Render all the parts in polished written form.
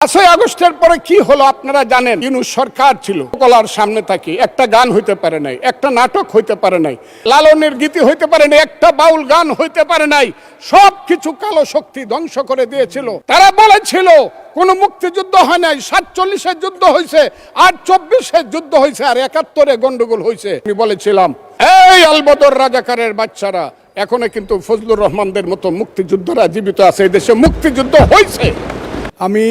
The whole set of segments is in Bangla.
5ই আগস্টের পরে কি হলো আপনারা জানেন। ইউনূস সরকার ছিল, কলার সামনে থাকি একটা গান হইতে পারে নাই, একটা নাটক হইতে পারে নাই, লালনের গীতি হইতে পারে নাই, একটা বাউল গান হইতে পারে নাই। সবকিছু কালো শক্তি ধ্বংস করে দিয়েছিল। তারা বলেছিল কোন মুক্তিযুদ্ধ হয় নাই, 47-এর যুদ্ধ হয়েছে, আর 24-এর যুদ্ধ হয়েছে, আর 71-এ গন্ডগোল হয়েছে। আমি বলেছিলাম এই আলবদর রাজাকারের বাচ্চারা, এখনো কিন্তু ফজলুর রহমানদের মতো মুক্তিযোদ্ধারা জীবিত আছে। এই দেশে মুক্তিযুদ্ধ হয়েছে। আমি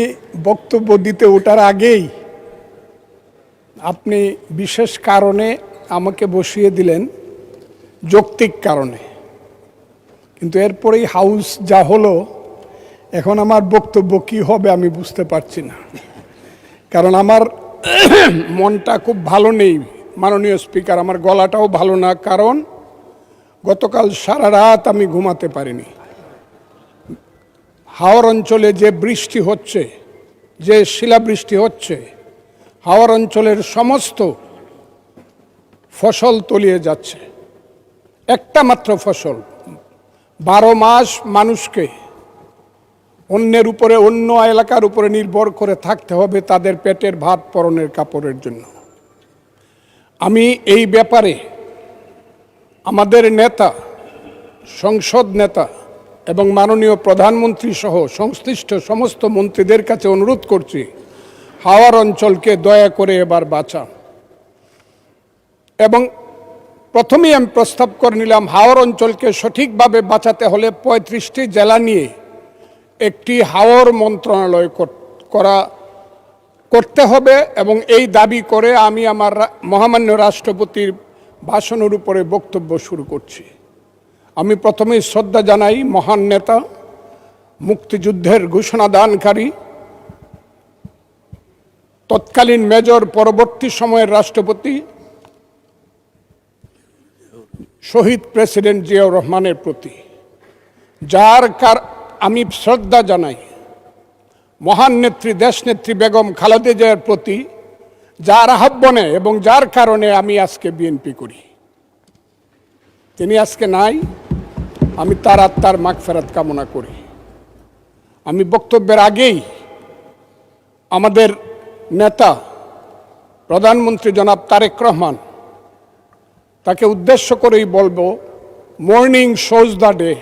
বক্তব্য দিতে ওঠার আগেই আপনি বিশেষ কারণে আমাকে বসিয়ে দিলেন, যৌক্তিক কারণে। কিন্তু এরপরেই হাউস যা হলো, এখন আমার বক্তব্য কি হবে আমি বুঝতে পারছি না। কারণ আমার মনটা খুব ভালো নেই মাননীয় স্পিকার, আমার গলাটাও ভালো না। কারণ গতকাল সারা রাত আমি ঘুমাতে পারিনি। হাওর অঞ্চলে যে বৃষ্টি হচ্ছে, যে শিলাবৃষ্টি হচ্ছে, হাওর অঞ্চলের সমস্ত ফসল তলিয়ে যাচ্ছে। একটা মাত্র ফসল, 12 মাস মানুষকে অন্যের উপরে, অন্য এলাকার উপরে নির্ভর করে থাকতে হবে তাদের পেটের ভাত পরনের কাপড়ের জন্য। আমি এই ব্যাপারে আমাদের নেতা, সংসদ নেতা এবং মাননীয় প্রধানমন্ত্রী সহ সংশ্লিষ্ট সমস্ত মন্ত্রীদের কাছে অনুরোধ করছি, হাওর অঞ্চলকে দয়া করে এবার বাঁচান। এবং প্রথমেই আমি প্রস্তাব করে নিলাম, হাওর অঞ্চলকে সঠিকভাবে বাঁচাতে হলে 35টি জেলা নিয়ে একটি হাওর মন্ত্রণালয় করতে হবে। এবং এই দাবি করে আমি আমার মহামান্য রাষ্ট্রপতির ভাষণের উপরে বক্তব্য শুরু করছি। আমি প্রথমেই শ্রদ্ধা জানাই মহান নেতা, মুক্তিযুদ্ধের ঘোষণা দানকারী, তৎকালীন মেজর, পরবর্তী সময়ের রাষ্ট্রপতি শহীদ প্রেসিডেন্ট জিয়াউর রহমানের প্রতি, আমি শ্রদ্ধা জানাই মহান নেত্রী, দেশনেত্রী বেগম খালেদা জিয়ার প্রতি, যার আহ্বানে এবং যার কারণে আমি আজকে বিএনপি করি। তিনি আজকে নাই, আমি তার আত্মার মাগফিরাত কামনা করি। আমি বক্তব্যের আগেই আমাদের নেতা প্রধানমন্ত্রী জনাব তারেক রহমান, তাকে উদ্দেশ্য করেই বলবো, মর্নিং শোজ দ্য ডে।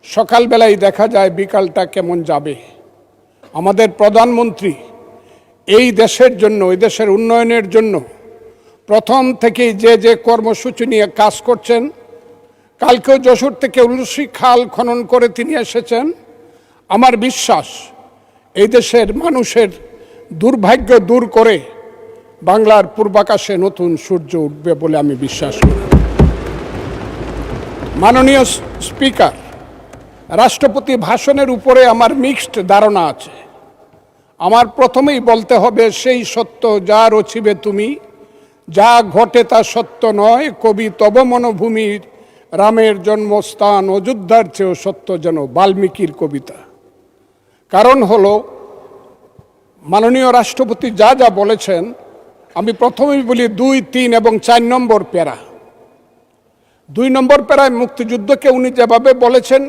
সকালবেলায় দেখা যায় বিকালটা কেমন যাবে। আমাদের প্রধানমন্ত্রী এই দেশের জন্য, এই দেশের উন্নয়নের জন্য প্রথম থেকেই যে কর্মসূচি নিয়ে কাজ করছেন। কালকেও যশোর থেকে উলসি খাল খনন করে তিনি এসেছেন। আমার বিশ্বাস এই দেশের মানুষের দুর্ভাগ্য দূর করে বাংলার পূর্বাকাশে নতুন সূর্য উঠবে বলে আমি বিশ্বাস করি। মাননীয় স্পিকার, রাষ্ট্রপতি ভাষণের উপরে আমার মিক্সড ধারণা আছে। আমার প্রথমেই বলতে হবে, সেই সত্য যা রচিবে তুমি, যা ঘটে তা সত্য নয়, কবি তব মনোভূমির রামের জন্মস্থান, অযোধ্যার চেয়েও সত্য যেন, বাল্মীকির কবিতা। কারণ হলো, মাননীয় রাষ্ট্রপতি যা যা বলেছেন, আমি প্রথমেই বলি 2, 3 এবং 4 নম্বর প্যারা। 2 নম্বর প্যারায় মুক্তিযুদ্ধকে উনি যেভাবে বলেছেন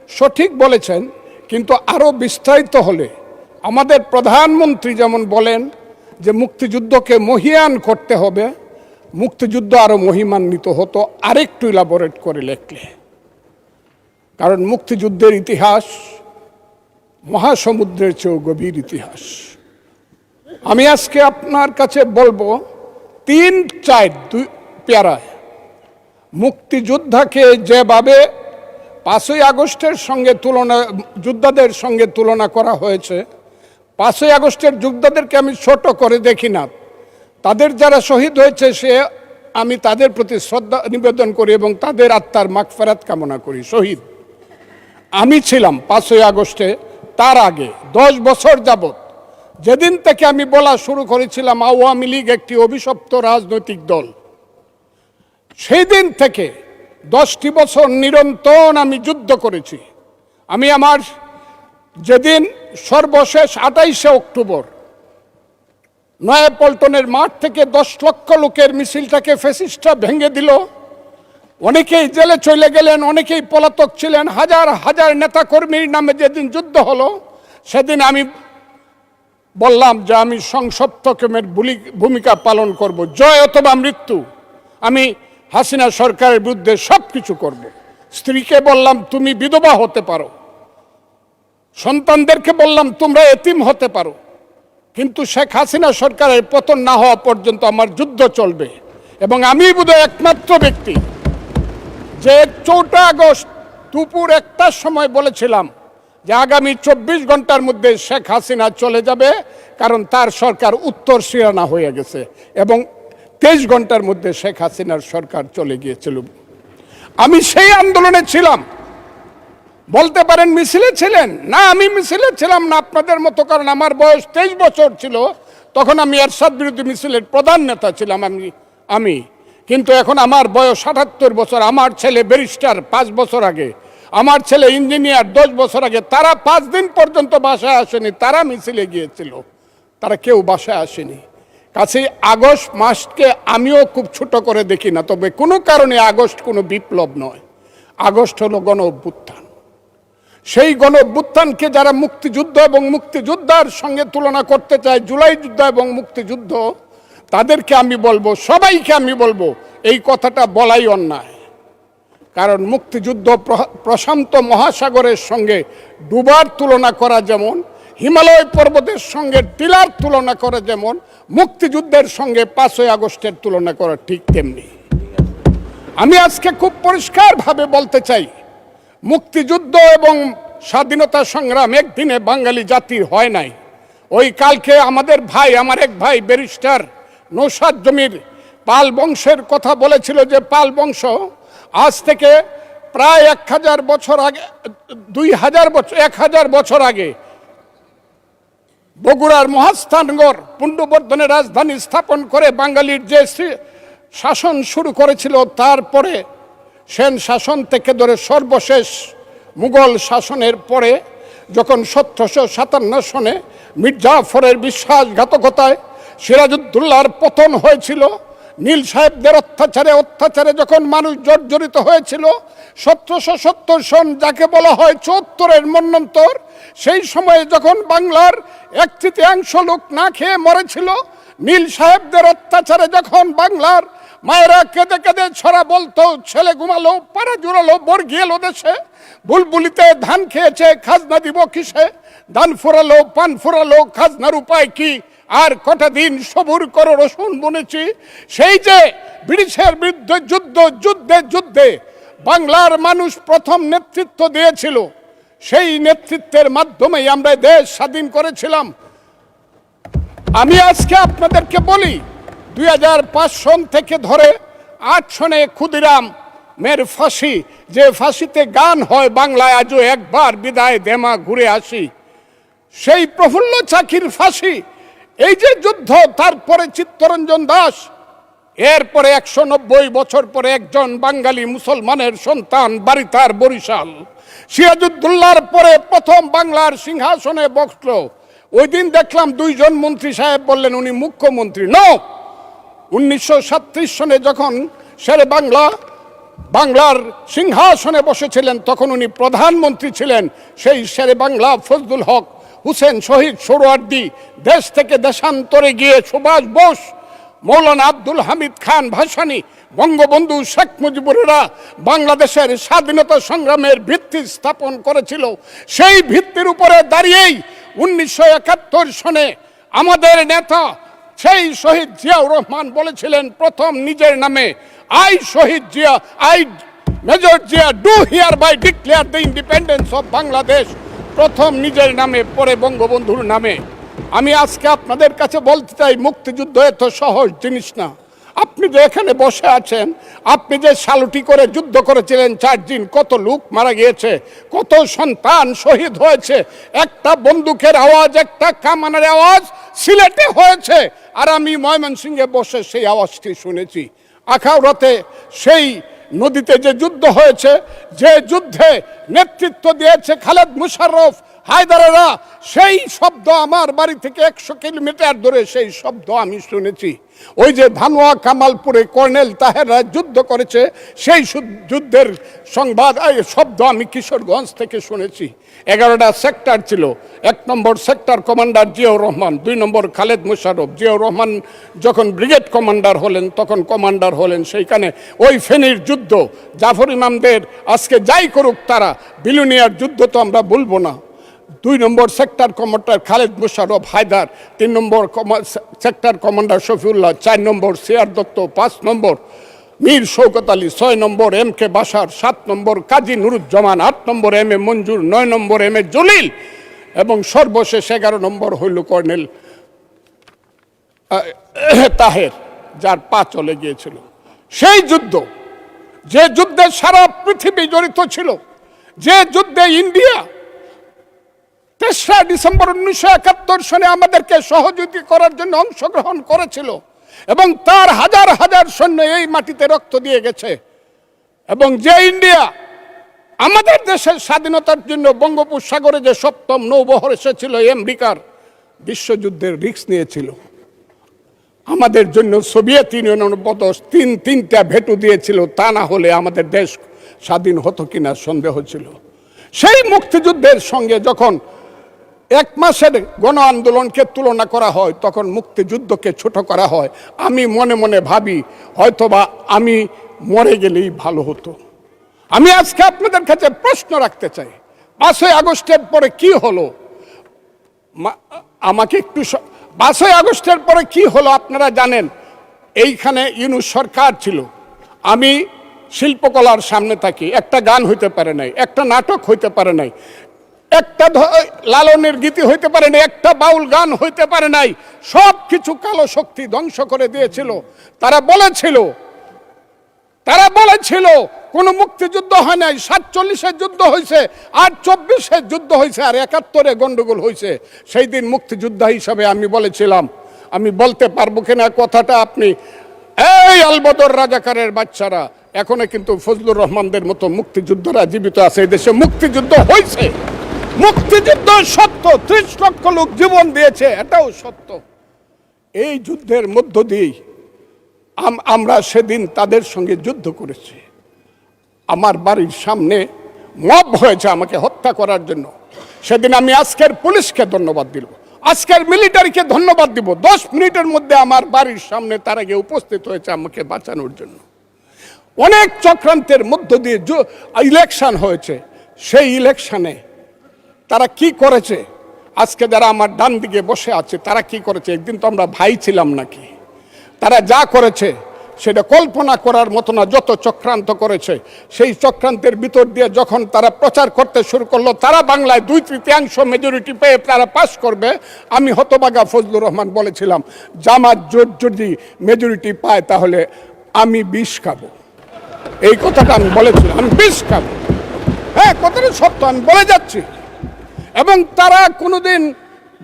সঠিক বলেছেন, কিন্তু আরও বিস্তারিত হলে আমাদের প্রধানমন্ত্রী যেমন বলেন যে মুক্তিযুদ্ধকে মহিয়ান করতে হবে, মুক্তিযুদ্ধ আরও মহিমান্বিত হতো আরেকটু ইলাবোরেট করে লেখলে। কারণ মুক্তিযুদ্ধের ইতিহাস মহাসমুদ্রের চেয়েও গভীর ইতিহাস। আমি আজকে আপনার কাছে বলবো 3-4 প্যারায় মুক্তিযোদ্ধাকে যেভাবে 5ই আগস্টের সঙ্গে যোদ্ধাদের সঙ্গে তুলনা করা হয়েছে, 5ই আগস্টের যোদ্ধাদেরকে আমি ছোট করে দেখি না। তাদের যারা শহীদ হয়েছে আমি তাদের প্রতি শ্রদ্ধা নিবেদন করি এবং তাদের আত্মার মাগফিরাত কামনা করি। শহীদ আমি ছিলাম 5ই আগস্টে, তার আগে 10 বছর যাবত, যেদিন থেকে আমি বলা শুরু করেছিলাম আওয়ামী লীগ একটি অভিশপ্ত রাজনৈতিক দল, সেই দিন থেকে 10টি বছর নিরন্তর আমি যুদ্ধ করেছি। আমি আমার যেদিন সর্বশেষ 28শে অক্টোবর নয়াপল্টনের মাঠ থেকে 10 লক্ষ লোকের মিছিলটাকে ফ্যাসিস্টরা ভেঙে দিল, অনেকেই জেলে চলে গেলেন, অনেকেই পলাতক ছিলেন, হাজার হাজার নেতাকর্মীর নামে যেদিন যুদ্ধ হলো, সেদিন আমি বললাম যে আমি সংসপ্তকের ভূমিকা পালন করব, জয় অথবা মৃত্যু। আমি হাসিনা সরকারের বিরুদ্ধে সব কিছু করব। স্ত্রীকে বললাম তুমি বিধবা হতে পারো, সন্তানদেরকে বললাম তোমরা এতিম হতে পারো, কিন্তু শেখ হাসিনা সরকারের পতন না হওয়া পর্যন্ত আমার যুদ্ধ চলবে। এবং আমি বোধহয় একমাত্র ব্যক্তি যে 4 আগস্ট দুপুর 1টার সময় বলেছিলাম যে আগামী 24 ঘন্টার মধ্যে শেখ হাসিনা চলে যাবে, কারণ তার সরকার উত্তর সিরানা হয়ে গেছে, এবং 23 ঘন্টার মধ্যে শেখ হাসিনার সরকার চলে গিয়েছিল। আমি সেই আন্দোলনে ছিলাম। বলতে পারেন মিছিলে ছিলেন না, আমি মিছিলে ছিলাম না আপনাদের মতো, কারণ আমার বয়স 23 বছর ছিল, তখন আমি এরশাদ বিরোধী মিছিলের প্রধান নেতা ছিলাম আমি। কিন্তু এখন আমার বয়স 78 বছর। আমার ছেলে ব্যারিস্টার 5 বছর আগে, আমার ছেলে ইঞ্জিনিয়ার 10 বছর আগে। তারা 5 দিন পর্যন্ত বাসায় আসেনি, তারা মিছিলে গিয়েছিল, তারা কেউ বাসায় আসেনি। কাছেই আগস্ট মাসকে আমিও খুব ছোট করে দেখি না, তবে কোনো কারণে আগস্ট কোনো বিপ্লব নয়, আগস্ট হলো গণ অভ্যুত্থান। সেই গণ অভ্যুত্থানকে যারা মুক্তিযুদ্ধ এবং মুক্তিযোদ্ধার সঙ্গে তুলনা করতে চায়, জুলাই যুদ্ধ এবং মুক্তিযুদ্ধ, তাদেরকে আমি বলবো, সবাইকে আমি বলবো, এই কথাটা বলাই অন্যায়। কারণ মুক্তিযুদ্ধ প্রশান্ত মহাসাগরের সঙ্গে ডুবার তুলনা করা যেমন, হিমালয় পর্বতের সঙ্গে টিলার তুলনা করা যেমন, মুক্তিযুদ্ধের সঙ্গে 5ই আগস্টের তুলনা করা ঠিক তেমনি। আমি আজকে খুব পরিষ্কারভাবে বলতে চাই, মুক্তিযুদ্ধ এবং স্বাধীনতা সংগ্রাম একদিনে বাঙালি জাতির হয় নাই। ওই কালকে আমাদের ভাই, আমার এক ভাই ব্যারিস্টার নৌসাদ জমির পাল বংশের কথা বলেছিল, যে পাল বংশ আজ থেকে প্রায় 1000 বছর আগে, 2000 বছর, 1000 বছর আগে বগুড়ার মহাস্থানগড় পুণ্ড্রবর্ধনের রাজধানী স্থাপন করে বাঙালির যে শাসন শুরু করেছিল, তারপরে সেন শাসন থেকে ধরে সর্বশেষ মুঘল শাসনের পরে যখন 1757 সনে মির্জাফরের বিশ্বাসঘাতকতায় সিরাজউদ্দৌলার পতন হয়েছিল, নীল সাহেবদের অত্যাচারে যখন মানুষ জর্জরিত হয়েছিল, 1770 সন যাকে বলা হয় 74-এর মন্বন্তর, সেই সময়ে যখন বাংলার 1/3 লোক না খেয়ে মরেছিল, নীল সাহেবদের অত্যাচারে যখন বাংলার মায়েরা কেঁদে কেঁদে ছড়া বলতো, ছেলে ঘুমালো, পাড়া জুড়ালো, বর্গি এলো দেশে, বুলবুলিতে ধান খেয়েছে, খাজনা দিব কিসে, ধান ফুরালো, পান ফুরালো, খাজনার উপায় কি, আর কটা দিন সবুর করো রসুন বুনেছি। সেই যে ব্রিটিশের বিরুদ্ধে যুদ্ধে বাংলার মানুষ প্রথম নেতৃত্ব দিয়েছিল, সেই নেতৃত্বের মাধ্যমেই আমরা দেশ স্বাধীন করেছিলাম। আমি আজকে আপনাদেরকে বলি, 2005 সন থেকে ধরে 8 সনে ক্ষুদিরাম মের ফাঁসি, যে ফাঁসিতে গান হয় বাংলায় আজও একবার বিদায় দেমা ঘুরে আসি, সেই প্রফুল্ল চাকির ফাঁসি, এই যে যুদ্ধ, তারপরে চিত্তরঞ্জন দাস, এরপরে 190 বছর পরে একজন বাঙালি মুসলমানের সন্তান, বাড়ি তার বরিশাল, সিরাজউদ্দৌলার পরে প্রথম বাংলার সিংহাসনে বসলো। ওই দিন দেখলাম 2 জন মন্ত্রী সাহেব বললেন উনি মুখ্যমন্ত্রী। 1937 সনে যখন শেরে বাংলার সিংহাসনে বসেছিলেন, তখন উনি প্রধানমন্ত্রী ছিলেন। সেই শেরে বাংলা ফজলুল হক, হুসেন শহীদ সোহরাওয়ার্দী, দেশ থেকে দেশান্তরে গিয়ে সুভাষ বোস, মৌলানা আব্দুল হামিদ খান ভাসানী, বঙ্গবন্ধু শেখ মুজিবুরেরা বাংলাদেশের স্বাধীনতা সংগ্রামের ভিত্তি স্থাপন করেছিল। সেই ভিত্তির উপরে দাঁড়িয়েই 1971 সনে আমাদের নেতা সেই শহীদ জিয়াউর রহমান বলেছিলেন প্রথম নিজের নামে, I Shaheed Zia, I major Zia do hereby declare the independence of Bangladesh, প্রথম নিজের নামে, পরে বঙ্গবন্ধুর নামে। আমি আজকে আপনাদের কাছে বলতে চাই, মুক্তিযুদ্ধ এত সহজ জিনিস না। আপনি যে এখানে বসে আছেন, আপনি যে সালুটি করে যুদ্ধ করেছিলেন 4 দিন, কত লোক মারা গিয়েছে, কত সন্তান শহীদ হয়েছে, একটা বন্দুকের আওয়াজ, একটা কামানের আওয়াজ সিলেটে হয়েছে, আর আমি ময়মনসিংহে বসে সেই আওয়াজটি শুনেছি। আখাউড়াতে সেই নদীতে যে যুদ্ধ হয়েছে, যে যুদ্ধে নেতৃত্ব দিয়েছে খালেদ মুশাররফ, হায়দারেরা সেই শব্দ আমার বাড়ি থেকে 100 কিলোমিটার দূরে সেই শব্দ আমি শুনেছি। ওই যে ধানোয়া কামালপুরে কর্নেল তাহেররা যুদ্ধ করেছে সেই যুদ্ধের সংবাদ শব্দ আমি কিশোরগঞ্জ থেকে শুনেছি। 11টা সেক্টর ছিল। 1 নম্বর সেক্টর কমান্ডার জিয়াউর রহমান, 2 নম্বর খালেদ মোশাররফ। জিয়াউর রহমান যখন ব্রিগেড কমান্ডার হলেন তখন কমান্ডার হলেন সেইখানে। ওই ফেনীর যুদ্ধ, জাফর ইমামদের আজকে যাই করুক তারা, বিলুনিয়ার যুদ্ধ তো আমরা বলবো না। 2 নম্বর সেক্টর কমান্ডার খালেদ মোশাররফ হায়দার, 3 নম্বর সেক্টর কমান্ডার শফিউল্লাহ, 4 নম্বর সিআর দত্ত, 5 নম্বর মীর শৌকত আলী, 6 নম্বর MK বাশার, 7 নম্বর কাজী নুরুজ্জামান, 8 নম্বর MA মঞ্জুর, 9 নম্বর MA জলিল এবং সর্বশেষ 11 নম্বর হইল কর্নেল তাহের, যার পা চলে গিয়েছিল। সেই যুদ্ধ, যে যুদ্ধে সারা পৃথিবী জড়িত ছিল, যে যুদ্ধে ইন্ডিয়া 3রা ডিসেম্বর 1971 সনে আমাদেরকে সহযোগিতা করার জন্য অংশগ্রহণ করেছিল এবং তার হাজার হাজার সৈন্য এই মাটিতে রক্ত দিয়ে গেছে, এবং যে ইন্ডিয়া আমাদের দেশের স্বাধীনতার জন্য বঙ্গোপসাগরে যে 7ম নৌবহর এসেছিল আমেরিকার, বিশ্বযুদ্ধের রিস্ক নিয়েছিল আমাদের জন্য। সোভিয়েত ইউনিয়নের মতো তিনটা ভেটু দিয়েছিল, তা না হলে আমাদের দেশ স্বাধীন হতো কিনা সন্দেহ ছিল। সেই মুক্তিযুদ্ধের সঙ্গে যখন 1 মাসের গণ আন্দোলনকে তুলনা করা হয় তখন মুক্তিযুদ্ধকে ছোট করা হয়। আমি মনে মনে ভাবি হয়তোবা আমি মরে গেলেই ভালো হতো। আমি আজকে আপনাদের কাছে প্রশ্ন রাখতে চাই, 5ই আগস্টের পরে কি হলো? আমাকে একটু 5ই আগস্টের পরে কি হলো আপনারা জানেন। এইখানে ইউনূস সরকার ছিল, আমি শিল্পকলার সামনে থাকি। একটা গান হইতে পারে নাই, একটা নাটক হইতে পারে নাই, একটা লালনের গীতি হইতে পারে নাই, একটা বাউল গান হইতে পারে নাই। সব কিছু কালো শক্তি ধ্বংস করে দিয়েছিল। তারা বলেছিল কোন মুক্তিযুদ্ধ হয় নাই, 47-এর যুদ্ধ হয়েছে, আর 24-এর যুদ্ধ হয়েছে, আর 71-এ গন্ডগোল হয়েছে। সেই দিন মুক্তিযোদ্ধা হিসাবে আমি বলেছিলাম, আমি বলতে পারবো কিনা কথাটা আপনি, এই আলবদর রাজাকারের বাচ্চারা, এখনো কিন্তু ফজলুর রহমানদের মতো মুক্তিযোদ্ধারা জীবিত আছে। এই দেশে মুক্তিযুদ্ধ হয়েছে, মুক্তিযুদ্ধ সত্য, 30 লক্ষ লোক জীবন দিয়েছে, এটাও সত্য। এই যুদ্ধের মধ্য দিয়েই আমরা সেদিন তাদের সঙ্গে যুদ্ধ করেছি। আমার বাড়ির সামনে মব হয়েছে আমাকে হত্যা করার জন্য। সেদিন আমি আজকের পুলিশকে ধন্যবাদ দিব, আজকের মিলিটারিকে ধন্যবাদ দিব। 10 মিনিটের মধ্যে আমার বাড়ির সামনে তারা গিয়ে উপস্থিত হয়েছে আমাকে বাঁচানোর জন্য। অনেক চক্রান্তের মধ্য দিয়ে ইলেকশন হয়েছে। সেই ইলেকশনে তারা কি করেছে, আজকে যারা আমার ডান দিকে বসে আছে তারা কি করেছে? একদিন তো আমরা ভাই ছিলাম নাকি? তারা যা করেছে সেটা কল্পনা করার মতো না। যত চক্রান্ত করেছে, সেই চক্রান্তের ভিতর দিয়ে যখন তারা প্রচার করতে শুরু করলো তারা বাংলায় 2/3 মেজরিটি পেয়ে তারা পাস করবে, আমি হতভাগা ফজলুর রহমান বলেছিলাম জামাত জোট যদি মেজরিটি পায় তাহলে আমি বিষ খাবো। এই কথাটা আমি বলেছিলাম, আমি বিষ খাবো। হ্যাঁ, কথাটা সত্য, আমি বলে যাচ্ছি। এবং তারা কোনোদিন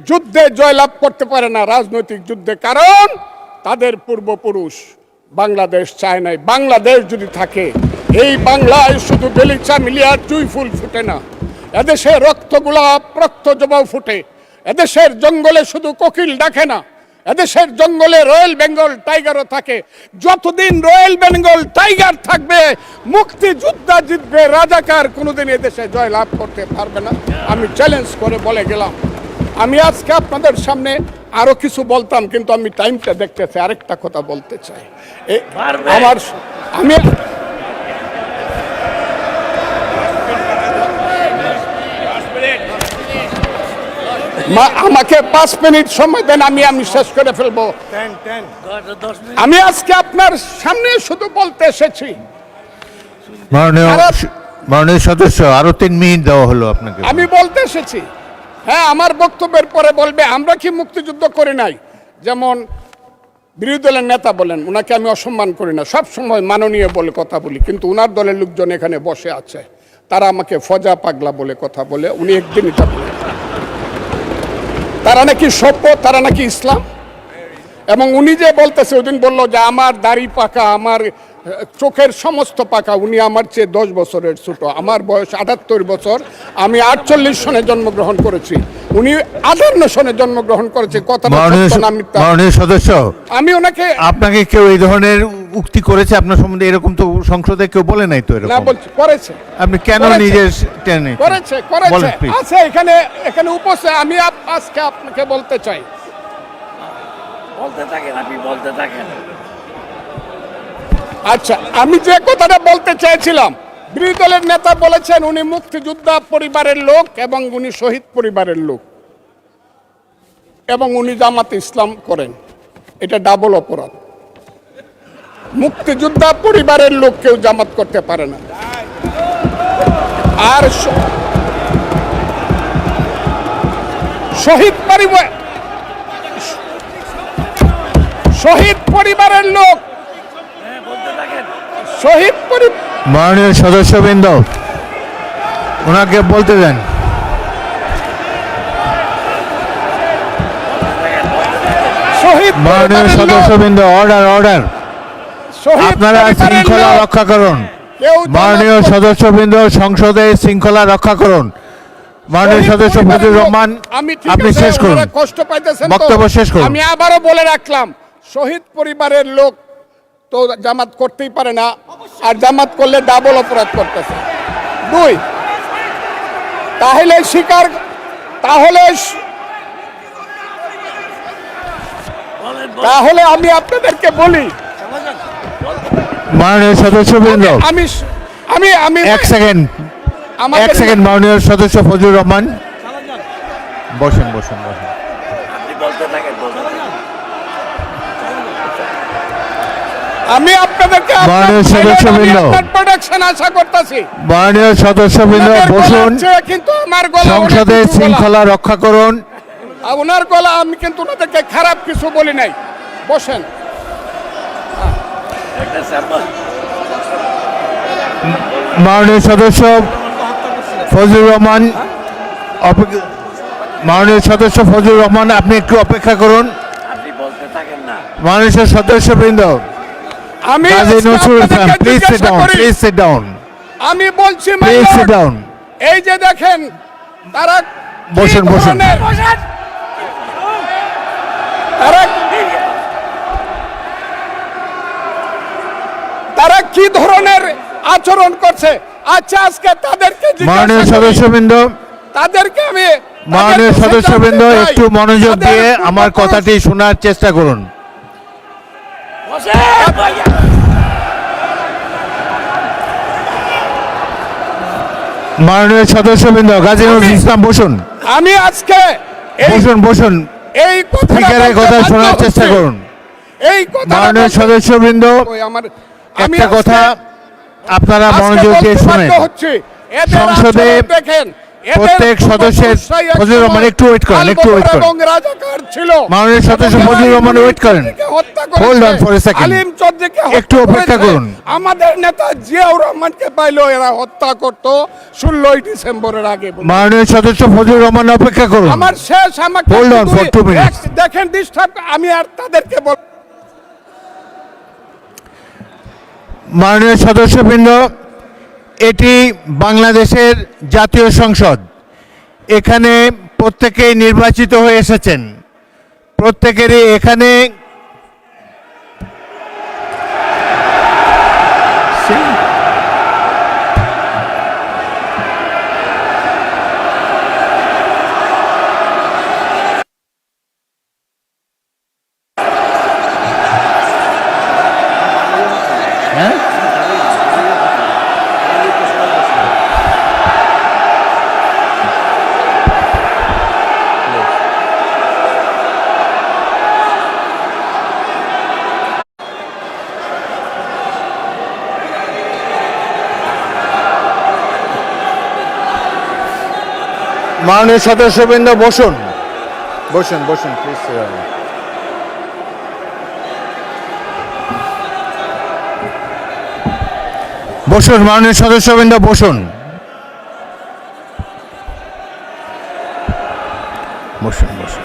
যুদ্ধে জয়লাভ করতে পারে না, রাজনৈতিক যুদ্ধে, কারণ তাদের পূর্বপুরুষ বাংলাদেশ চায় নাই। বাংলাদেশ যদি থাকে, এই বাংলায় শুধু বেলিচা মিলিয়ার জুই ফুল ফুটে না, এদেশে রক্তগোলাপ রক্ত জবাও ফুটে। এদেশের জঙ্গলে শুধু কোকিল ডাকে না, এদেশের জঙ্গলে রয়্যাল বেঙ্গল টাইগারও থাকে। যতদিন রয়্যাল বেঙ্গল টাইগার থাকবে মুক্তিযোদ্ধা জিতবে, রাজাকার কোনোদিন এদেশে জয় লাভ করতে পারবে না। আমি চ্যালেঞ্জ করে বলে গেলাম। আমি আজকে আপনাদের সামনে আরো কিছু বলতাম, কিন্তু আমি টাইমটা দেখতেছি, আরেকটা কথা বলতে চাই। আমি আমাকে 5 মিনিট সময় দেন, আমি শেষ করে ফেলবো। আমি আজকে আপনার সামনে শুধু বলতে এসেছি, মাননীয় সদস্য আরো 3 মিনিট দেওয়া হলো আপনাকে। আমি বলতে এসেছি, হ্যাঁ, আমার বক্তব্যের পরে বলবে আমরা কি মুক্তিযুদ্ধ করি নাই। যেমন বিরোধী দলের নেতা বলেন, ওনাকে আমি অসম্মান করি না, সব সময় মাননীয় বলে কথা বলি, কিন্তু ওনার দলের লোকজন এখানে বসে আছে, তারা আমাকে ফজা পাগলা বলে কথা বলে। উনি একদিন এটা বলেন তারা নাকি সভ্য, তারা নাকি ইসলাম। এবং উনি যে বলতেছে, ওদিন বললো যে আমার দাড়ি পাকা, আমার চোখের সমস্ত পাকা। উনি আমার চেয়ে 10 বছরের ছোট। আমার বয়স 78 বছর। আমি 48 সনে জন্মগ্রহণ করেছি, উনি 58 সনে জন্মগ্রহণ করেছে। কথাটা মাননীয় সত্য না মিথ্যা? মাননীয় সদস্য, আমি ওনাকে আপনাকে কেউ এই ধরনের উক্তি করেছে আপনার সম্বন্ধে? এরকম তো সংসদে কেউ বলে নাই তো না এরকম। বলছি করেছে, আপনি কেন করেছে। নিজের টেনে করেছে বলেন করেছে প্লিজ। আছে এখানে এখানে উপস্থিত। আমি আজকে আপনাকে বলতে চাই, বলতে থাকেন, আপনি বলতে থাকেন। আচ্ছা আমি যে কথাটা বলতে চেয়েছিলাম, বিরোধী দলের নেতা বলেছেন উনি মুক্তিযোদ্ধা পরিবারের লোক এবং উনি শহীদ পরিবারের লোক এবং উনি জামাতে ইসলাম করেন। এটা ডাবল অপরাধ। মুক্তিযোদ্ধা পরিবারের লোক কেউ জামাত করতে পারে না। আর শহীদ পরিবারের লোক, হ্যাঁ, বলতে থাকেন। শহীদ পরিবার, মাননীয় সদস্যবৃন্দ, ওনাকে বলতে দেন। শহীদ মাননীয় পরিবারের লোক, সদস্যবৃন্দ, অর্ডার অর্ডার। শহীদ আপনারা পরিবারের শৃঙ্খলা লোক, রক্ষা করুন। কেউ মাননীয় জামাত সদস্যবৃন্দ, সংসদে শৃঙ্খলা রক্ষা করুন। মাননীয় শহীদ সদস্য পরিবারের ফজলুর লোক। রহমান, আমি ঠিক আপনি আছে, শেষ করুন। ওনারা কষ্ট পাইতেছেন তো। বক্তব্য শেষ করুন। আমি আবারও বলে রাখলাম, শহীদ পরিবারের লোক তো জামাত করতেই পারে না, আর জামাত করলে ডাবল অপরাধ করতেছে। 2, তাহলে স্বীকার, তাহলে বলেন, তাহলে আমি আপনাদেরকে বলি, মাননীয় সদস্যবৃন্দ, আমি আমি আমি এক সেকেন্ড, আমাদের- এক সেকেন্ড। মাননীয় সদস্য ফজলুর রহমান, বসেন বসেন বসেন। আপনি বলতে থাকেন, বলতে থাকেন। আমি আপনাদেরকে মাননীয় সদস্যবৃন্দ, প্রোডাকশন আশা করতেছি। মাননীয় সদস্যবৃন্দ বসুন। কিন্তু আমার গলা অনেক সংসদে উঁচু গলা। শৃঙ্খলা রক্ষা করুন। আর ওনার গলা, আমি কিন্তু ওনাদেরকে খারাপ কিছু বলি নাই। বসেন। একটা স্যাম্পল। মাননীয় সদস্য ফজলুর রহমান, মাননীয় সদস্য ফজলুর রহমান, আপনি একটু অপেক্ষা করুন। আপনি বলতে থাকেন না। মাননীয় সদস্যবৃন্দ, আমি কাজী আজকে নজরুল ইসলাম, আপনাদেরকে প্লিজ সিট জিজ্ঞাসা ডাউন, করি, প্লিজ সিট ডাউন, আমি বলছি my please lord, sit down. এই যে দেখেন তারা বসুন, কি বসুন। ধরনের- তারা কি ধরনের আচরণ করছে। আচ্ছা আজকে তাদেরকে মাননীয় জিজ্ঞাসা করি, সদস্যবৃন্দ, তাদেরকে আমি মাননীয় তাদেরকে সদস্যবৃন্দ, জানতে চাই, একটু মনোযোগ তাদের দিয়ে আমার পূর্বপুরুষ- কথাটি শোনার চেষ্টা করুন। বসে, বইয়া। মাননীয় সদস্যবৃন্দ, কাজী নজরুল ইসলাম বসুন, আমি আজকে এই বসুন বসুন। এই কথাটা স্পিকারের বলতে কথা বাধ্য শোনার হচ্ছি। চেষ্টা করুন। এই কথা মাননীয় সদস্যবৃন্দ, একটা কথা আপনারা মনোযোগ দিয়ে শুনেন। সংসদে প্রত্যেক সদস্যের, ফজলুর রহমান একটু ওয়েট করেন, একটু ওয়েট করেন। মাননীয় সদস্য ফজলুর রহমান ওয়েট করেন। Hold on for a second. একটু অপেক্ষা করুন। আমাদের নেতা জিয়াউর রহমানকে পাইলো এরা হত্যা করতো 16 ডিসেম্বরের আগে। মাননীয় সদস্য ফজলুর রহমান অপেক্ষা করুন। আমার শেষ, আমাকে Hold on for 2 minutes. দেখেন ডিস্টার্ব, আমি আর তাদেরকে বল। মাননীয় সদস্যবৃন্দ, এটি বাংলাদেশের জাতীয় সংসদ। এখানে প্রত্যেকেই নির্বাচিত হয়ে এসেছেন। প্রত্যেকেরই এখানে মাননীয় সদস্যবৃন্দ বসুন, বসুন বসুন প্লিজ। বসুন মাননীয় সদস্যবৃন্দ, বসুন বসুন বসুন।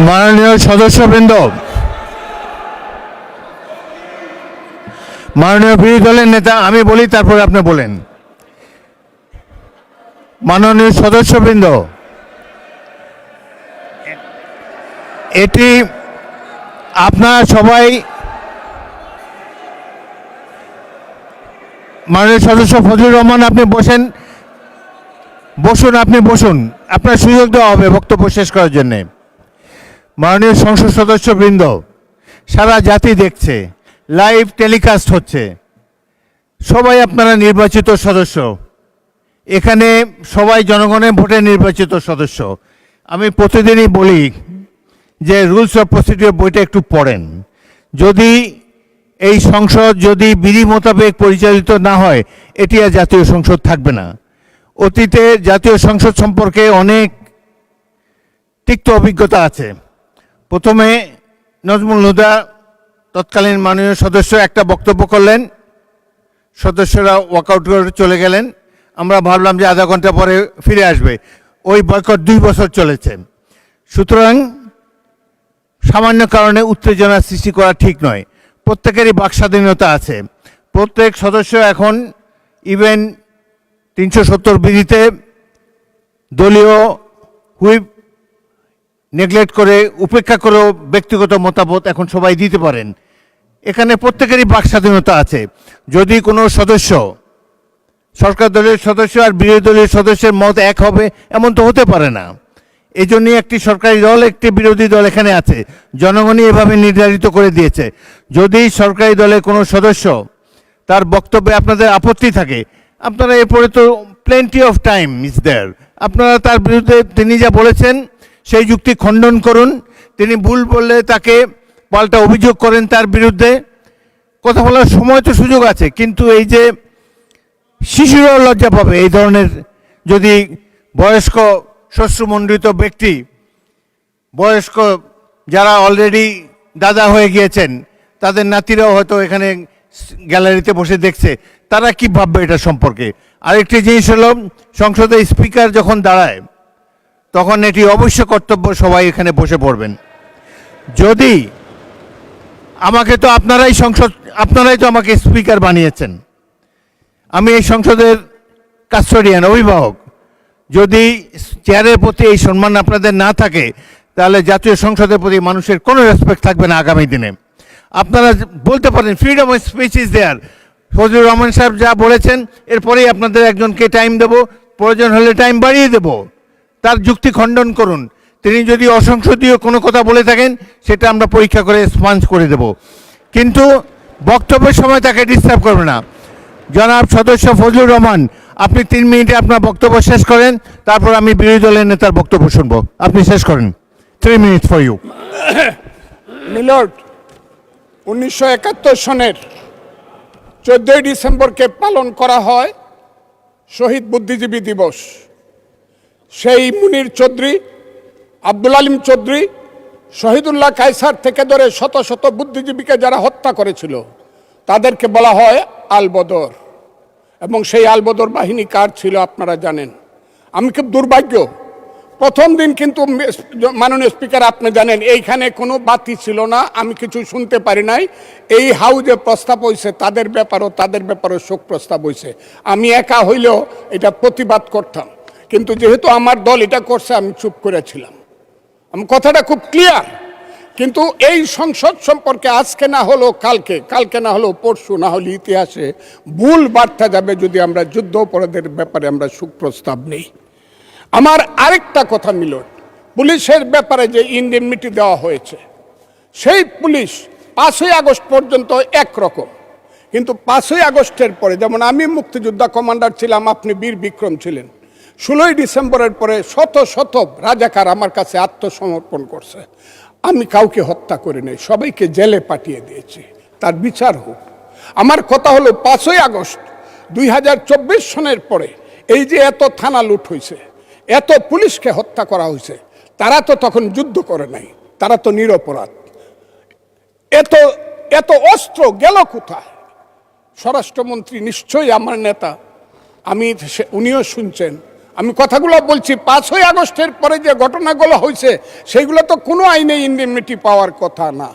মাননীয় সদস্যবৃন্দ, মাননীয় বিরোধী দলের নেতা, আমি বলি তারপরে আপনি বলেন। মাননীয় সদস্যবৃন্দ, এটি আপনারা সবাই, মাননীয় সদস্য ফজলুর রহমান, আপনি বসেন, আপনি বসুন, আপনার সুযোগ দেওয়া হবে বক্তব্য শেষ করার জন্যে। মাননীয় সংসদ সদস্যবৃন্দ, সারা জাতি দেখছে, লাইভ টেলিকাস্ট হচ্ছে, সবাই আপনারা নির্বাচিত সদস্য, এখানে সবাই জনগণের ভোটে নির্বাচিত সদস্য। আমি প্রতিদিনই বলি যে রুলস অফ প্রসিডিওর বইটা একটু পড়েন। যদি এই সংসদ যদি বিধি মোতাবেক পরিচালিত না হয়, এটি আর জাতীয় সংসদ থাকবে না। অতীতে জাতীয় সংসদ সম্পর্কে অনেক তিক্ত অভিজ্ঞতা আছে। প্রথমে নজমুল হুদা তৎকালীন মাননীয় সদস্য একটা বক্তব্য করলেন, সদস্যরা ওয়াকআউট করে চলে গেলেন, আমরা ভাবলাম যে আধা ঘন্টা পরে ফিরে আসবে। ওই বয়কট 2 বছর চলেছে। সুতরাং সামান্য কারণে উত্তেজনা সৃষ্টি করা ঠিক নয়। প্রত্যেকেরই বাক স্বাধীনতা আছে। প্রত্যেক সদস্য এখন ইভেন 370 বিধিতে দলীয় হুইপ নেগলেক্ট করে, উপেক্ষা করেও ব্যক্তিগত মতামত এখন সবাই দিতে পারেন। এখানে প্রত্যেকেরই বাক স্বাধীনতা আছে। যদি কোনো সদস্য, সরকার দলের সদস্য আর বিরোধী দলের সদস্যের মত এক হবে, এমন তো হতে পারে না। এই জন্যই একটি সরকারি দল, একটি বিরোধী দল এখানে আছে, জনগণই এভাবে নির্ধারিত করে দিয়েছে। যদি সরকারি দলের কোনো সদস্য তার বক্তব্যে আপনাদের আপত্তি থাকে, আপনারা এরপরে তো plenty of time is there, আপনারা তার বিরুদ্ধে তিনি যা বলেছেন সেই যুক্তি খণ্ডন করুন। তিনি ভুল বললে তাকে পাল্টা অভিযোগ করেন তার বিরুদ্ধে। কথা বলার সময় তো সুযোগ আছে, কিন্তু এই যে শিশুরাও লজ্জা পাবে এই ধরনের, যদি বয়স্ক শ্বশ্রুমণ্ডিত ব্যক্তি, বয়স্ক যারা অলরেডি দাদা হয়ে গিয়েছেন, তাদের নাতিরাও হয়তো এখানে গ্যালারিতে বসে দেখছে, তারা কি ভাববে এটা সম্পর্কে। আরেকটি জিনিস হলো, সংসদের স্পিকার যখন দাঁড়ায় তখন এটি অবশ্য কর্তব্য সবাই এখানে বসে পড়বেন। যদি আমাকে তো আপনারাই তো আমাকে স্পিকার বানিয়েছেন, আমি এই সংসদের কাস্টোডিয়ান, অভিভাবক। যদি চেয়ারের প্রতি এই সম্মান আপনাদের না থাকে, তাহলে জাতীয় সংসদের প্রতি মানুষের কোনো রেসপেক্ট থাকবে না আগামী দিনে। আপনারা বলতে পারেন freedom of speech is there, Fazlur Rahman সাহেব যা বলেছেন এরপরেই আপনাদের একজনকে টাইম দেব, প্রয়োজন হলে টাইম বাড়িয়ে দেব, তার যুক্তি খণ্ডন করুন। তিনি যদি অসংসদীয় কোনো কথা বলে থাকেন, সেটা আমরা পরীক্ষা করে স্পঞ্জ করে দেব, কিন্তু বক্তব্যের সময় তাকে ডিস্টার্ব করবে না। জনাব সদস্য ফজলুর রহমান, আপনি 3 মিনিটে আপনার বক্তব্য শেষ করেন, তারপর আমি বিরোধী দলের নেতার বক্তব্য শুনবো। আপনি শেষ করেন। 3 মিনিটস ফর ইউ। মিলর্ড, 1971 সনের 14ই ডিসেম্বরকে পালন করা হয় শহীদ বুদ্ধিজীবী দিবস। সেই মুনির চৌধুরী, আব্দুল আলিম চৌধুরী, শহীদুল্লাহ কায়সার থেকে ধরে শত শত বুদ্ধিজীবীকে যারা হত্যা করেছিল, তাদেরকে বলা হয় আলবদর। এবং সেই আলবদর বাহিনী কার ছিল আপনারা জানেন। আমি খুব দুর্ভাগ্য, প্রথম দিন কিন্তু মাননীয় স্পিকার আপনি জানেন এইখানে কোনো বাতি ছিল না, আমি কিছু শুনতে পারি নাই। এই হাউজে প্রস্তাব হয়েছে, তাদের ব্যাপারও শোক প্রস্তাব হয়েছে। আমি একা হইলেও এটা প্রতিবাদ করতাম, কিন্তু যেহেতু আমার দল এটা করছে আমি চুপ করেছিলাম। আমি কথাটা খুব ক্লিয়ার। কিন্তু এই সংসদ সম্পর্কে আজকে না হলো কালকে না হলো পরশু, না হলে ইতিহাসে ভুল বার্তা যাবে যদি আমরা যুদ্ধ অপরাধের ব্যাপারে আমরা সুপ্রস্তাব নেই। আমার আরেকটা কথা মিলন, পুলিশের ব্যাপারে যে ইনডেমনিটি দেওয়া হয়েছে, সেই পুলিশ 5ই আগস্ট পর্যন্ত একরকম, কিন্তু 5ই আগস্টের পরে, যেমন আমি মুক্তিযোদ্ধা কমান্ডার ছিলাম, আপনি বীর বিক্রম ছিলেন, 16ই ডিসেম্বরের পরে শত শত রাজাকার আমার কাছে আত্মসমর্পণ করছে। আমি কাউকে হত্যা করে নেই, সবাইকে জেলে পাঠিয়ে দিয়েছি, তার বিচার হোক। আমার কথা হলো 5ই আগস্ট 2024 সনের পরে এই যে এত থানা লুট হয়েছে, এত পুলিশকে হত্যা করা হয়েছে, তারা তো তখন যুদ্ধ করে নাই, তারা তো নিরপরাধ। এত অস্ত্র গেল কোথায়? স্বরাষ্ট্রমন্ত্রী নিশ্চয়ই আমার নেতা, উনিও শুনছেন, আমি কথাগুলো বলছি 5ই আগস্টের পরে যে ঘটনাগুলো হয়েছে সেগুলো তো কোনো আইনে ইনডেমনিটি পাওয়ার কথা না।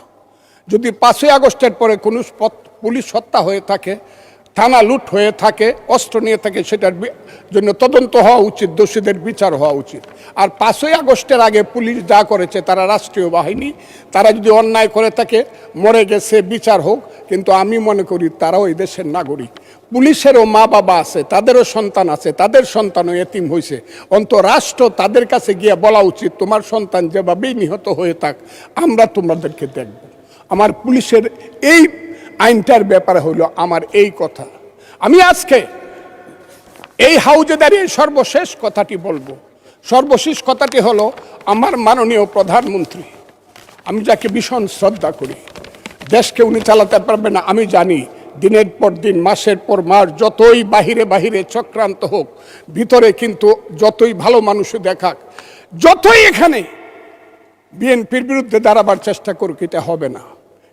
যদি 5ই আগস্টের পরে কোনো পুলিশ হত্যা হয়ে থাকে, থানা লুট হয়ে থাকে, অস্ত্র নিয়ে থাকে, সেটার জন্য তদন্ত হওয়া উচিত, দোষীদের বিচার হওয়া উচিত। আর 5ই আগস্টের আগে পুলিশ যা করেছে, তারা রাষ্ট্রীয় বাহিনী, তারা যদি অন্যায় করে থাকে, মরে গেছে, বিচার হোক। কিন্তু আমি মনে করি তারাও এই দেশের নাগরিক, পুলিশেরও মা বাবা আছে, তাদেরও সন্তান আছে, তাদের সন্তানও এতিম হয়েছে। রাষ্ট্র তাদের কাছে গিয়ে বলা উচিত, তোমার সন্তান যেভাবেই নিহত হয়ে থাক, আমরা তোমাদেরকে দেখব। আমার পুলিশের এই আইনটার ব্যাপারে হইল আমার এই কথা। আমি আজকে এই হাউজে দাঁড়িয়ে সর্বশেষ কথাটি বলবো। সর্বশেষ কথাটি হলো, আমার মাননীয় প্রধানমন্ত্রী, আমি যাকে ভীষণ শ্রদ্ধা করি, দেশকে উনি চালাতে পারবে না আমি জানি। দিনের পর দিন, মাসের পর মাস, যতই বাহিরে বাহিরে চক্রান্ত হোক, ভিতরে কিন্তু যতই ভালো মানুষ দেখাক, যতই এখানে বিএনপির বিরুদ্ধে দাঁড়াবার চেষ্টা করুক, এটা হবে না।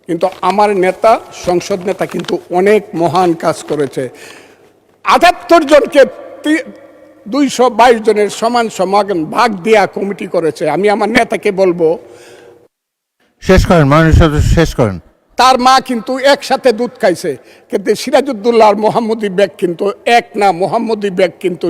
কিন্তু আমার নেতা, সংসদ নেতা কিন্তু অনেক মহান কাজ করেছে। ৭৮ জনকে 222 জনের সমান সমান ভাগ দেয়া কমিটি করেছে। আমি আমার নেতাকে বলবো, শেষ করেন মাননীয় সদস্য, শেষ করেন। তার মা কিন্তু একসাথে দুধ খাইছে, কিন্তু সিরাজউদ্দৌলা আর মোহাম্মদী বেগ কিন্তু এক না। মোহাম্মদী বেগ কিন্তু